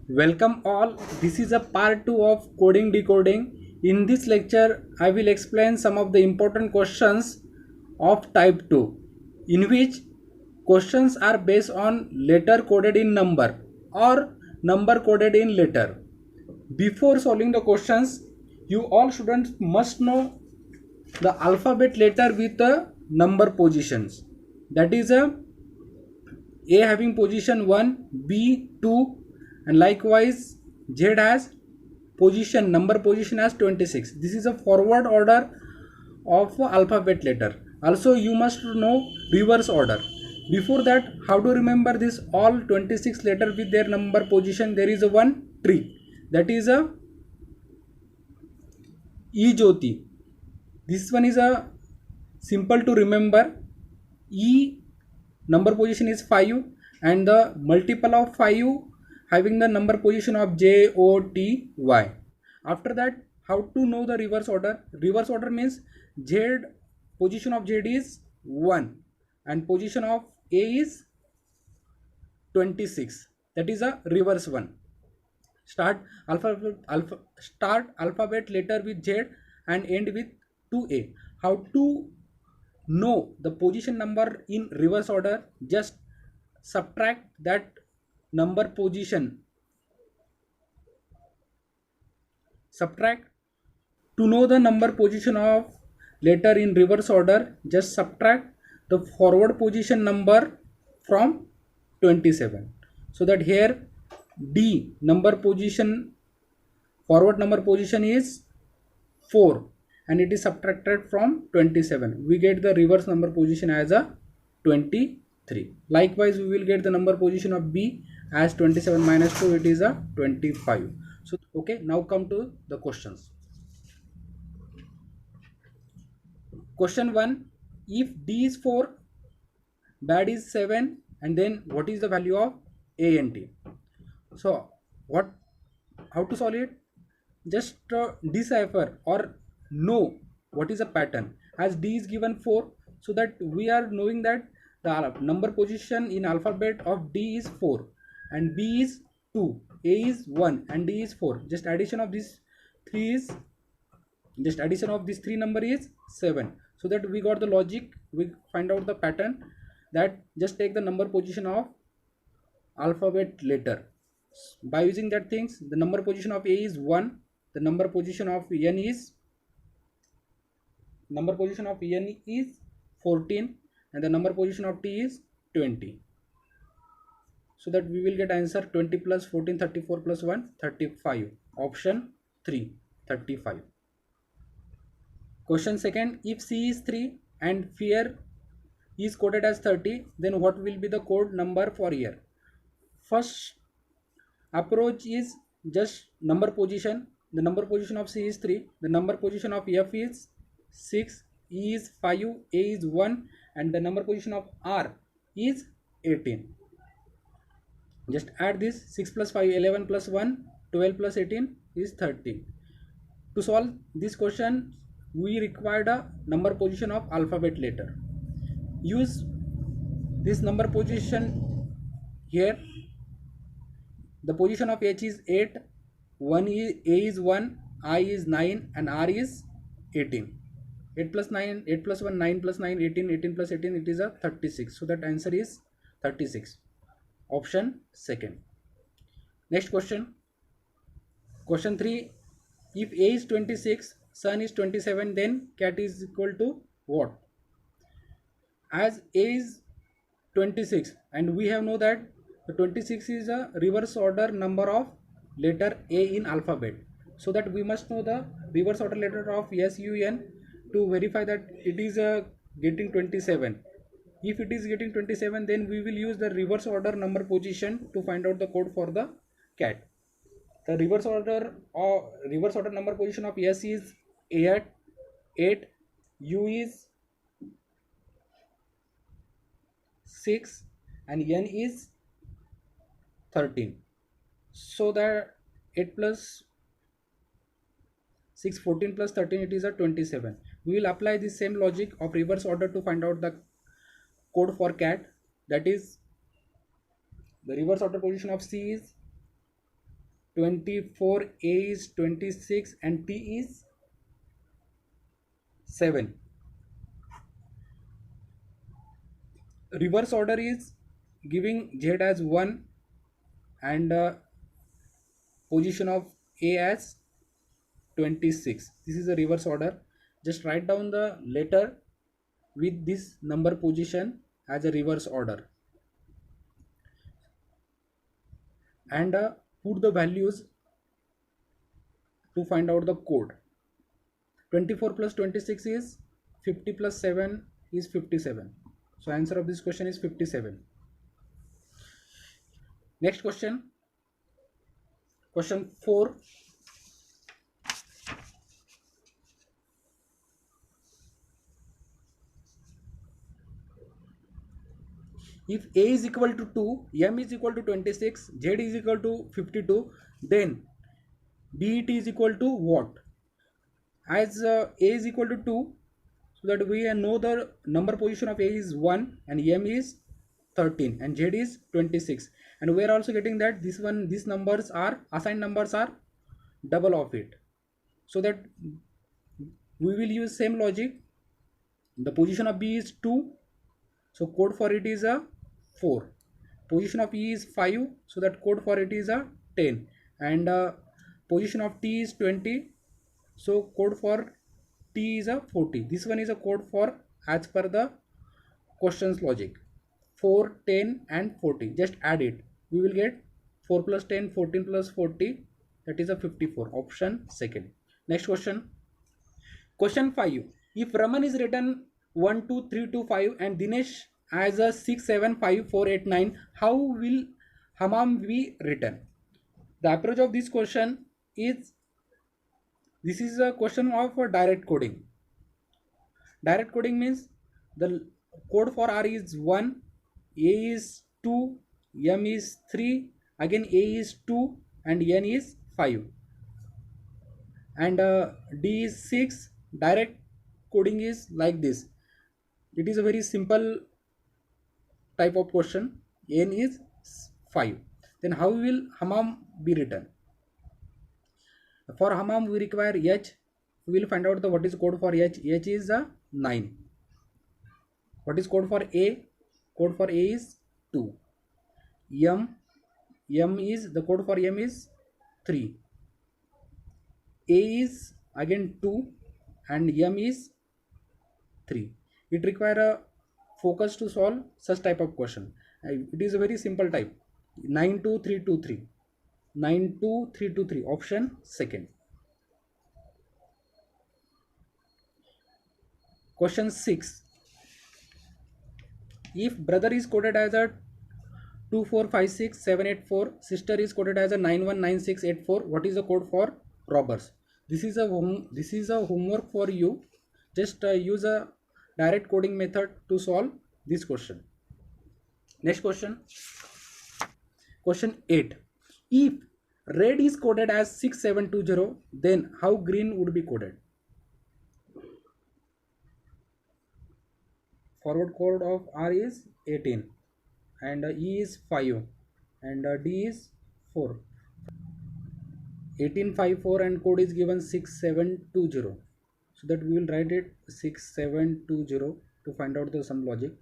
Welcome all. This is a part 2 of coding decoding. In this lecture, I will explain some of the important questions of type 2, in which questions are based on letter coded in number or number coded in letter. Before solving the questions, you all students must know the alphabet letter with the number positions. That is A having position 1, B 2, and likewise Z has number position as 26. This is a forward order of alphabet letter. Also you must know reverse order. Before that, how to remember this all 26 letter with their number position? There is a one tree, that is a E Jyoti. This one is a simple to remember. E number position is 5 and the multiple of 5 having the number position of JOTY. After that, how to know the reverse order? Reverse order means Z, position of Z is 1 and position of A is 26. That is a reverse one. Start alphabet letter with Z and end with 2A. How to know the position number in reverse order? Just subtract that number position. Subtract. To know the number position of letter in reverse order, just subtract the forward position number from 27. So that here D number position, forward number position is 4 and it is subtracted from 27. We get the reverse number position as a 23. Likewise, we will get the number position of B as 27 minus 2, it is a 25. So okay, now come to the questions. Question 1, if D is 4, bad is 7, and then what is the value of A and T? So how to solve it? Just decipher or know what is a pattern. As D is given 4, so that we are knowing that the number position in alphabet of D is 4 and B is 2, A is 1 and D is 4. Just addition of these three number is 7. So that we got the logic, we find out the pattern, that just take the number position of alphabet letter. By using that things, the number position of A is 1, the number position of N is 14 and the number position of T is 20. So that we will get answer 20 plus 14, 34 plus 1, 35. Option 3, 35. Question second, if C is 3 and fear is coded as 30, then what will be the code number for year? First approach is just number position. The number position of C is 3, the number position of F is 6, E is 5, A is 1 and the number position of R is 18. Just add this, 6 plus 5, 11 plus 1, 12 plus 18 is 13. To solve this question, we required a number position of alphabet letter. Use this number position here. The position of H is 8, 1 is A is 1, I is 9 and R is 18. 8 plus 9, 8 plus 1, 9 plus 9, 18, 18 plus 18, it is a 36. So that answer is 36. Option second. Next question. Question 3. If A is 26, Sun is 27, then cat is equal to what? As A is 26 and we have know that the 26 is a reverse order number of letter A in alphabet. So that we must know the reverse order letter of SUN to verify that it is getting 27. If it is getting 27, then we will use the reverse order number position to find out the code for the cat. The reverse order number position of S is 8, U is 6 and N is 13. So that 8 plus 6, 14 plus 13, it is a 27. We will apply the same logic of reverse order to find out the code for cat. That is, the reverse order position of C is 24, A is 26 and T is 7. Reverse order is giving Z as 1 and position of A as 26. This is a reverse order. Just write down the letter with this number position as a reverse order and put the values to find out the code. 24 plus 26 is 50 plus 7 is 57. So answer of this question is 57. Next question. Question 4. If A is equal to 2, M is equal to 26, Z is equal to 52, then DET is equal to what? As A is equal to 2, so that we know the number position of A is 1 and M is 13 and Z is 26, and we are also getting that these numbers are assigned numbers are double of it, so that we will use same logic. The position of B is 2, so code for it is a 4. Position of E is 5, so that code for it is a 10, and position of T is 20, so code for T is a 40. This one is a code for as per the question's logic. 4, 10 and 40. Just add it. We will get 4 plus 10, 14 plus 40. That is a 54. Option second. Next question. Question 5. If Raman is written 1, 2, 3, 2, 5 and Dinesh as a 6, 7, 5, 4, 8, 9, how will Hammam be written? The approach of this question is, this is a question of direct coding. Direct coding means the code for R is 1, A is 2, M is 3, again A is 2 and N is 5, and D is 6. Direct coding is like this. It is a very simple type of question. N is 5. Then how will Hammam be written? For Hammam we require H. We will find out what is code for H. H is 9. What is code for A? Code for A is 2. M is, the code for M is 3. A is again 2 and M is 3. It requires a focus to solve such type of question. It is a very simple type. 92323. 92323. Option second. Question 6. If brother is coded as a 2456784, sister is coded as a 919684, what is the code for robbers? This is a homework for you. Just use a direct coding method to solve this question. Next question. Question 8. If red is coded as 6720, then how green would be coded? Forward code of R is 18 and E is 5 and D is 4. 1854 and code is given 6720, so that we will write it 6720 to find out the some logic.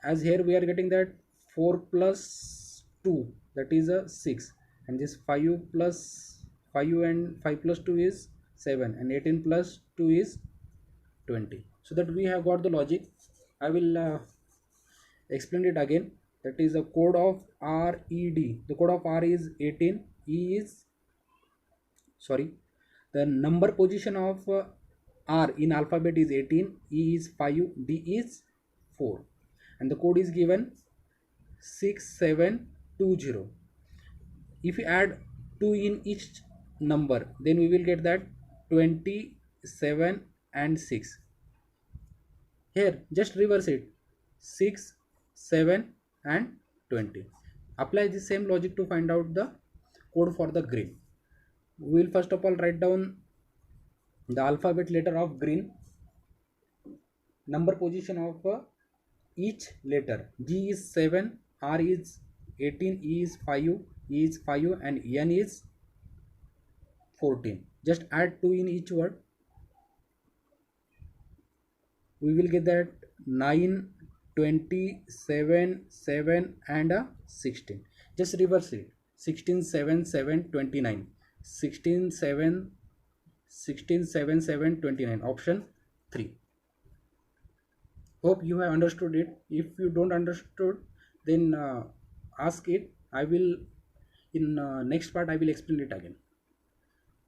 As here we are getting that 4 plus 2, that is a 6, and this 5 plus 5 and 5 plus 2 is 7 and 18 plus 2 is 20, so that we have got the logic. I will explain it again. That is the code of RED. The code of R is 18, E is, sorry, the number position of R in alphabet is 18, E is 5, D is 4, and the code is given 6720. If you add 2 in each number, then we will get that 27 and 6. Here just reverse it, 6, 7 and 20. Apply the same logic to find out the code for the green. We will first of all write down the alphabet letter of green, number position of each letter. G is 7, R is 18, E is 5, E is 5 and N is 14. Just add 2 in each word. We will get that 9, 20, 7, 7 and 16. Just reverse it. 16, 7, 7, 29. 16, 7, 16, 7, 7, 29. Option 3. Hope you have understood it. If you don't understood, then ask it. I will in next part I will explain it again.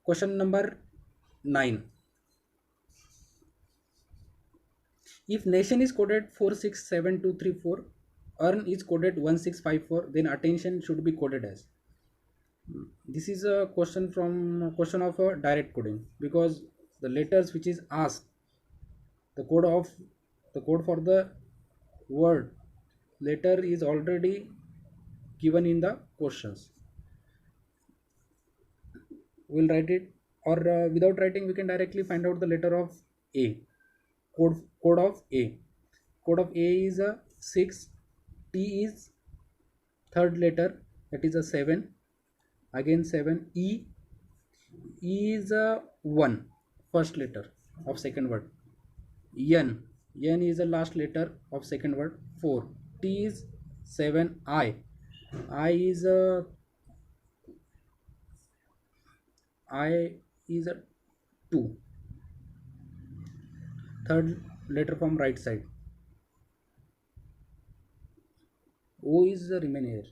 Question number 9. If nation is coded 467234, earn is coded 1654, then attention should be coded as. This is a question of a direct coding, because the letters which is asked, the code for the word letter is already given in the questions. We'll write it, or without writing we can directly find out the letter of A. Code of A. Code of A is a 6. T is third letter, that is a 7. Again 7. E is a 1, first letter of second word. N is the last letter of second word, 4. T is 7. I is a 2, third letter from right side. O is the remaining.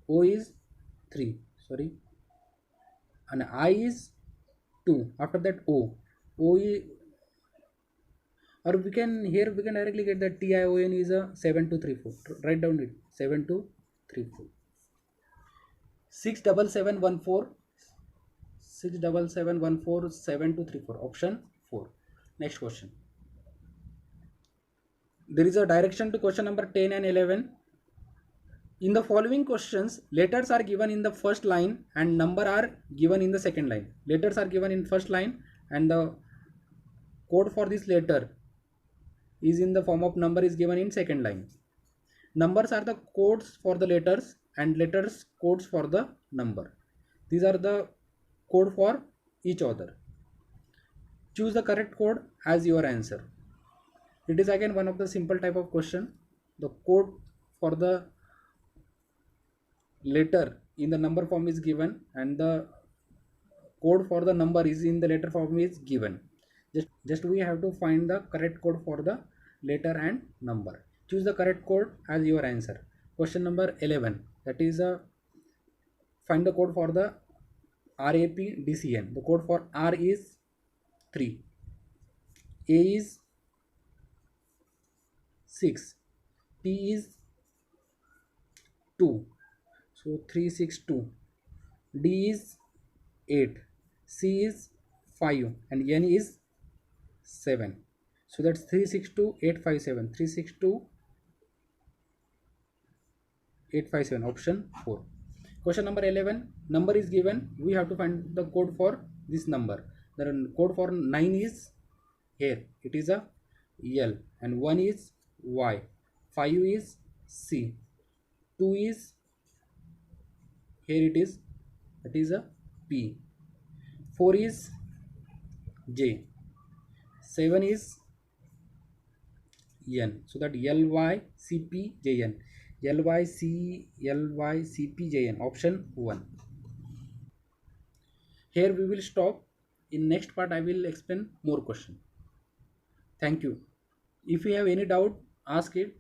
O is 3, sorry, and I is 2. After that O is, or we can directly get that TION is a 7234. Write down it, 7234. 67714 67714 7234. Option 4. Next question. There is a direction to question number 10 and 11. In the following questions, letters are given in the first line and number are given in the second line. Letters are given in first line and the code for this letter is in the form of number is given in second line. Numbers are the codes for the letters and letters codes for the number. These are the code for each other. Choose the correct code as your answer. It is again one of the simple type of question. The code for the letter in the number form is given and the code for the number is in the letter form is given. Just we have to find the correct code for the letter and number. Choose the correct code as your answer. Question number 11, that is find the code for the RAPDCN. The code for R is 3, A is 6, P is 2, so 362, D is 8, C is 5 and N is 7. So that's 362857. 362857. Option 4. Question number 11. Number is given. We have to find the code for this number. The code for 9 is here. It is a L and 1 is Y. 5 is C. 2 is here it is. That is a P. 4 is J. 7 is N. So that LYCPJN. LYCPJN. Option 1. Here we will stop. In next part I will explain more question. Thank you. If you have any doubt, ask it.